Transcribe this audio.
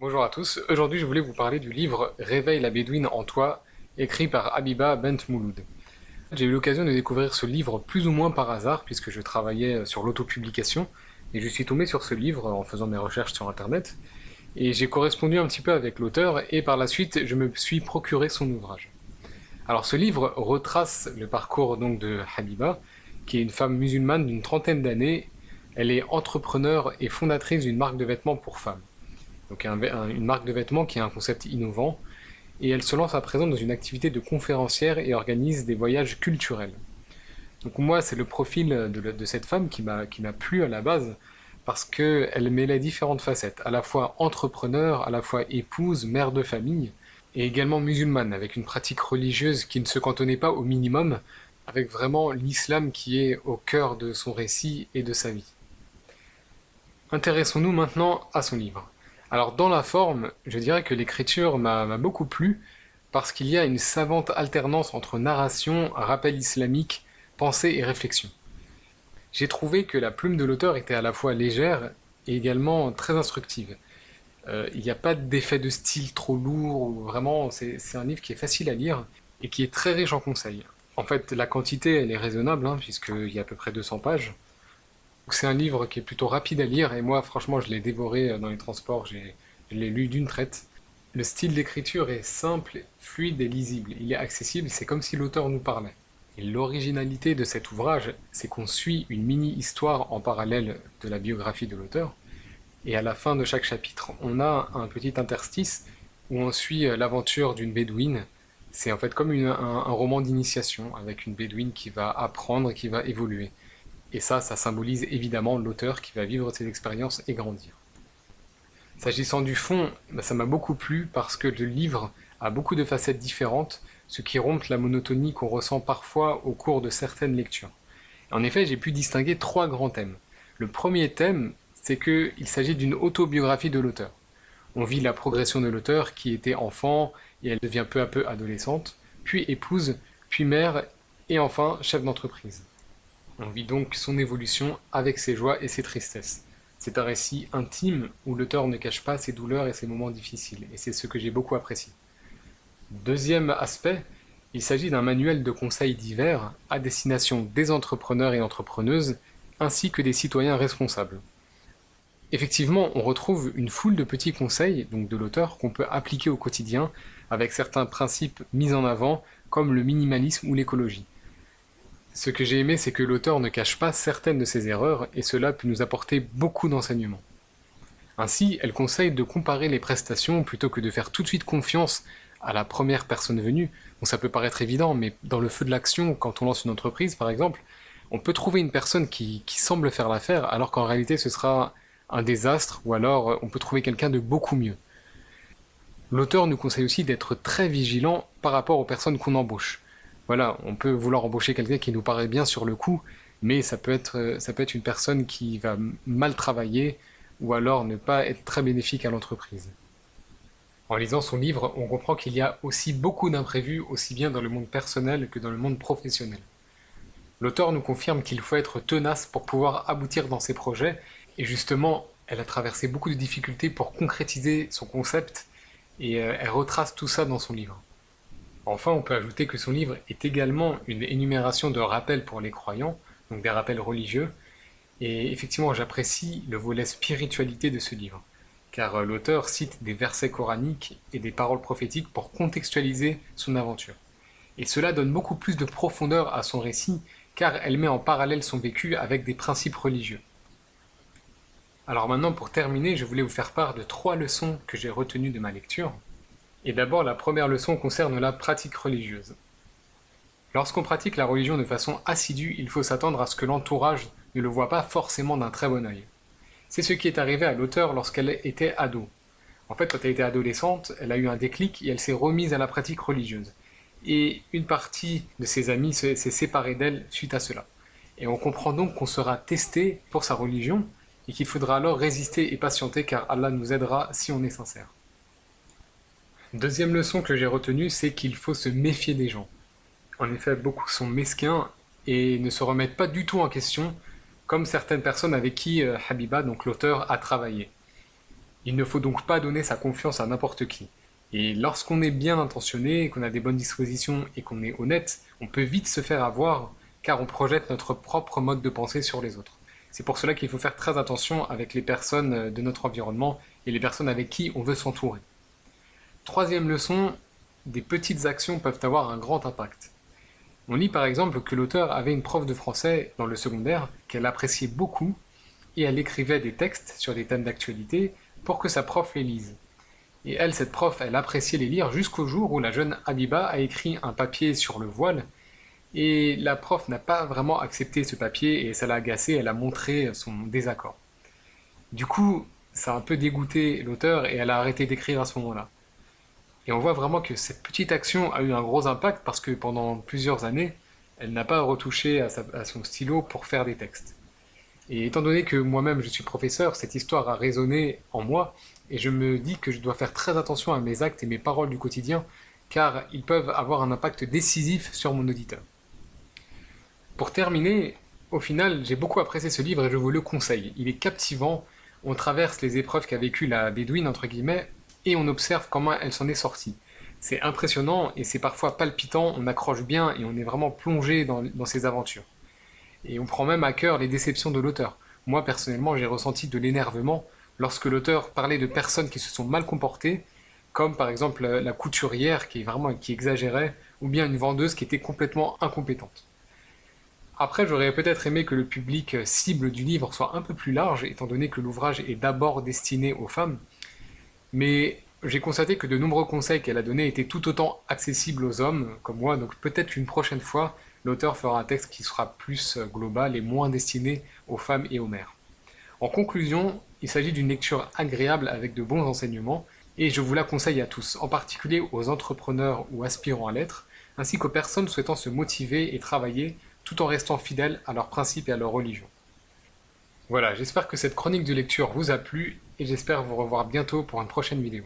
Bonjour à tous, aujourd'hui je voulais vous parler du livre Réveille la Bédouine en toi, écrit par Habiba Bent Mouloud. J'ai eu l'occasion de découvrir ce livre plus ou moins par hasard, puisque je travaillais sur l'autopublication, et je suis tombé sur ce livre en faisant mes recherches sur internet, et j'ai correspondu un petit peu avec l'auteur, et par la suite je me suis procuré son ouvrage. Alors ce livre retrace le parcours donc de Habiba, qui est une femme musulmane d'une trentaine d'années. Elle est entrepreneure et fondatrice d'une marque de vêtements pour femmes. Donc une marque de vêtements qui a un concept innovant, et elle se lance à présent dans une activité de conférencière et organise des voyages culturels. Donc moi, c'est le profil de cette femme qui m'a plu à la base, parce qu'elle mêlait différentes facettes, à la fois entrepreneur, à la fois épouse, mère de famille, et également musulmane, avec une pratique religieuse qui ne se cantonnait pas au minimum, avec vraiment l'islam qui est au cœur de son récit et de sa vie. Intéressons-nous maintenant à son livre. Alors dans la forme, je dirais que l'écriture m'a beaucoup plu parce qu'il y a une savante alternance entre narration, rappel islamique, pensée et réflexion. J'ai trouvé que la plume de l'auteur était à la fois légère et également très instructive. Il n'y a pas d'effet de style trop lourd, ou vraiment c'est un livre qui est facile à lire et qui est très riche en conseils. En fait, la quantité elle est raisonnable hein, puisqu'il y a à peu près 200 pages. C'est un livre qui est plutôt rapide à lire et moi franchement je l'ai dévoré dans les transports, je l'ai lu d'une traite. Le style d'écriture est simple, fluide et lisible, il est accessible, c'est comme si l'auteur nous parlait. Et l'originalité de cet ouvrage, c'est qu'on suit une mini-histoire en parallèle de la biographie de l'auteur, et à la fin de chaque chapitre, on a un petit interstice où on suit l'aventure d'une bédouine. C'est en fait comme un roman d'initiation avec une bédouine qui va apprendre, qui va évoluer. Et ça symbolise évidemment l'auteur qui va vivre ses expériences et grandir. S'agissant du fond, ça m'a beaucoup plu parce que le livre a beaucoup de facettes différentes, ce qui rompt la monotonie qu'on ressent parfois au cours de certaines lectures. En effet, j'ai pu distinguer 3 grands thèmes. Le premier thème, c'est qu'il s'agit d'une autobiographie de l'auteur. On vit la progression de l'auteur qui était enfant et elle devient peu à peu adolescente, puis épouse, puis mère et enfin chef d'entreprise. On vit donc son évolution avec ses joies et ses tristesses. C'est un récit intime où l'auteur ne cache pas ses douleurs et ses moments difficiles, et c'est ce que j'ai beaucoup apprécié. Deuxième aspect, il s'agit d'un manuel de conseils divers à destination des entrepreneurs et entrepreneuses, ainsi que des citoyens responsables. Effectivement, on retrouve une foule de petits conseils, donc de l'auteur, qu'on peut appliquer au quotidien, avec certains principes mis en avant, comme le minimalisme ou l'écologie. Ce que j'ai aimé, c'est que l'auteur ne cache pas certaines de ses erreurs, et cela peut nous apporter beaucoup d'enseignements. Ainsi, elle conseille de comparer les prestations plutôt que de faire tout de suite confiance à la première personne venue. Bon, ça peut paraître évident, mais dans le feu de l'action, quand on lance une entreprise par exemple, on peut trouver une personne qui semble faire l'affaire, alors qu'en réalité ce sera un désastre, ou alors on peut trouver quelqu'un de beaucoup mieux. L'auteur nous conseille aussi d'être très vigilant par rapport aux personnes qu'on embauche. Voilà, on peut vouloir embaucher quelqu'un qui nous paraît bien sur le coup, mais ça peut être une personne qui va mal travailler ou alors ne pas être très bénéfique à l'entreprise. En lisant son livre, on comprend qu'il y a aussi beaucoup d'imprévus, aussi bien dans le monde personnel que dans le monde professionnel. L'auteur nous confirme qu'il faut être tenace pour pouvoir aboutir dans ses projets, et justement, elle a traversé beaucoup de difficultés pour concrétiser son concept, et elle retrace tout ça dans son livre. Enfin, on peut ajouter que son livre est également une énumération de rappels pour les croyants, donc des rappels religieux, et effectivement j'apprécie le volet spiritualité de ce livre, car l'auteur cite des versets coraniques et des paroles prophétiques pour contextualiser son aventure. Et cela donne beaucoup plus de profondeur à son récit, car elle met en parallèle son vécu avec des principes religieux. Alors maintenant, pour terminer, je voulais vous faire part de 3 leçons que j'ai retenues de ma lecture. Et d'abord, la première leçon concerne la pratique religieuse. Lorsqu'on pratique la religion de façon assidue, il faut s'attendre à ce que l'entourage ne le voit pas forcément d'un très bon œil. C'est ce qui est arrivé à l'auteur lorsqu'elle était ado. En fait, quand elle était adolescente, elle a eu un déclic et elle s'est remise à la pratique religieuse. Et une partie de ses amis s'est séparée d'elle suite à cela. Et on comprend donc qu'on sera testé pour sa religion et qu'il faudra alors résister et patienter car Allah nous aidera si on est sincère. Deuxième leçon que j'ai retenue, c'est qu'il faut se méfier des gens. En effet, beaucoup sont mesquins et ne se remettent pas du tout en question, comme certaines personnes avec qui Habiba, donc l'auteur, a travaillé. Il ne faut donc pas donner sa confiance à n'importe qui. Et lorsqu'on est bien intentionné, qu'on a des bonnes dispositions et qu'on est honnête, on peut vite se faire avoir car on projette notre propre mode de pensée sur les autres. C'est pour cela qu'il faut faire très attention avec les personnes de notre environnement et les personnes avec qui on veut s'entourer. Troisième leçon, des petites actions peuvent avoir un grand impact. On lit par exemple que l'auteur avait une prof de français dans le secondaire qu'elle appréciait beaucoup et elle écrivait des textes sur des thèmes d'actualité pour que sa prof les lise. Et elle, cette prof, elle appréciait les lire jusqu'au jour où la jeune Habiba a écrit un papier sur le voile et la prof n'a pas vraiment accepté ce papier et ça l'a agacée, elle a montré son désaccord. Du coup, ça a un peu dégoûté l'auteur et elle a arrêté d'écrire à ce moment-là. Et on voit vraiment que cette petite action a eu un gros impact parce que pendant plusieurs années, elle n'a pas retouché à son stylo pour faire des textes. Et étant donné que moi-même je suis professeur, cette histoire a résonné en moi et je me dis que je dois faire très attention à mes actes et mes paroles du quotidien car ils peuvent avoir un impact décisif sur mon auditeur. Pour terminer, au final, j'ai beaucoup apprécié ce livre et je vous le conseille. Il est captivant, on traverse les épreuves qu'a vécues la Bédouine, entre guillemets, et on observe comment elle s'en est sortie. C'est impressionnant et c'est parfois palpitant, on accroche bien et on est vraiment plongé dans ses aventures. Et on prend même à cœur les déceptions de l'auteur. Moi, personnellement, j'ai ressenti de l'énervement lorsque l'auteur parlait de personnes qui se sont mal comportées, comme par exemple la couturière qui exagérait, ou bien une vendeuse qui était complètement incompétente. Après, j'aurais peut-être aimé que le public cible du livre soit un peu plus large, étant donné que l'ouvrage est d'abord destiné aux femmes, mais j'ai constaté que de nombreux conseils qu'elle a donnés étaient tout autant accessibles aux hommes, comme moi, donc peut-être qu'une prochaine fois, l'auteur fera un texte qui sera plus global et moins destiné aux femmes et aux mères. En conclusion, il s'agit d'une lecture agréable avec de bons enseignements, et je vous la conseille à tous, en particulier aux entrepreneurs ou aspirants à l'être, ainsi qu'aux personnes souhaitant se motiver et travailler tout en restant fidèles à leurs principes et à leur religion. Voilà, j'espère que cette chronique de lecture vous a plu, et j'espère vous revoir bientôt pour une prochaine vidéo.